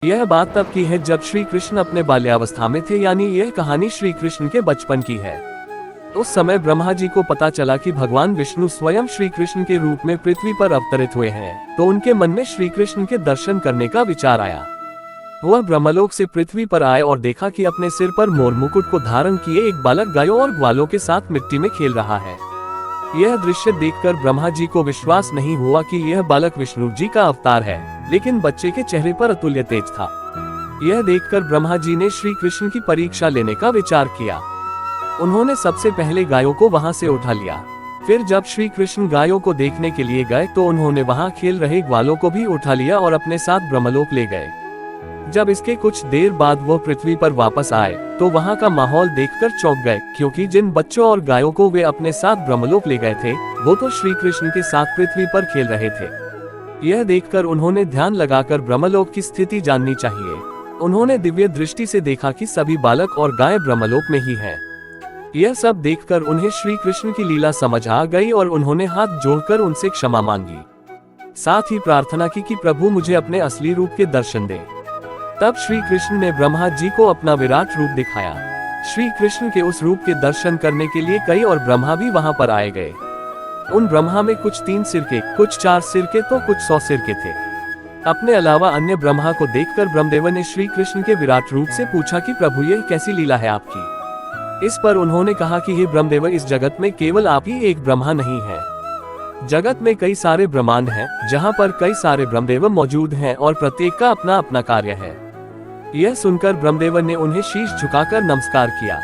यह बात तब की है जब श्री कृष्ण अपने बाल्यावस्था में थे, यानी यह कहानी श्री कृष्ण के बचपन की है। उस समय ब्रह्मा जी को पता चला कि भगवान विष्णु स्वयं श्री कृष्ण के रूप में पृथ्वी पर अवतरित हुए हैं, तो उनके मन में श्री कृष्ण के दर्शन करने का विचार आया। वह ब्रह्मलोक से पृथ्वी पर आए और देखा कि अपने सिर पर मोर मुकुट को धारण किए एक बालक गायों और ग्वालों के साथ मिट्टी में खेल रहा है। यह दृश्य देखकर ब्रह्मा जी को विश्वास नहीं हुआ कि यह बालक विष्णु जी का अवतार है, लेकिन बच्चे के चेहरे पर अतुल्य तेज था। यह देखकर ब्रह्मा जी ने श्री कृष्ण की परीक्षा लेने का विचार किया। उन्होंने सबसे पहले गायों को वहां से उठा लिया। फिर जब श्री कृष्ण गायों को देखने के लिए गए तो उन्होंने वहां खेल रहे ग्वालों को भी उठा लिया और अपने साथ ब्रह्मलोक ले गए। जब इसके कुछ देर बाद वो पृथ्वी पर वापस आए तो वहां का माहौल देखकर चौंक गए, क्योंकि जिन बच्चों और गायों को वे अपने साथ ब्रह्मलोक ले गए थे वो तो श्री कृष्ण के साथ पृथ्वी पर खेल रहे थे। यह देखकर उन्होंने ध्यान लगाकर ब्रह्मलोक की स्थिति जाननी चाहिए। उन्होंने दिव्य दृष्टि से देखा कि सभी बालक और गाय ब्रह्मलोक में ही हैं। यह सब देखकर उन्हें श्री कृष्ण की लीला समझ आ गई और उन्होंने हाथ जोड़कर उनसे क्षमा मांगी। साथ ही प्रार्थना की कि प्रभु मुझे अपने असली रूप के दर्शन दे। तब श्री कृष्ण ने ब्रह्मा जी को अपना विराट रूप दिखाया। श्री कृष्ण के उस रूप के दर्शन करने के लिए कई और ब्रह्मा भी वहां पर आए गए। उन ब्रह्मा में कुछ 3 सिर के, कुछ 4 सिर के तो कुछ 100 सिर के थे। अपने अलावा अन्य ब्रह्मा को देखकर ब्रह्मदेव ने श्री कृष्ण के विराट रूप से पूछा कि प्रभु यह कैसी लीला है आपकी। इस पर उन्होंने कहा कि हे ब्रह्मदेव, इस जगत में केवल आप ही एक ब्रह्मा नहीं है। जगत में कई सारे ब्रह्मांड हैं, जहां पर कई सारे ब्रह्मदेव मौजूद हैं और प्रत्येक का अपना अपना कार्य है। यह सुनकर ब्रह्मदेव ने उन्हें शीश झुकाकर नमस्कार किया।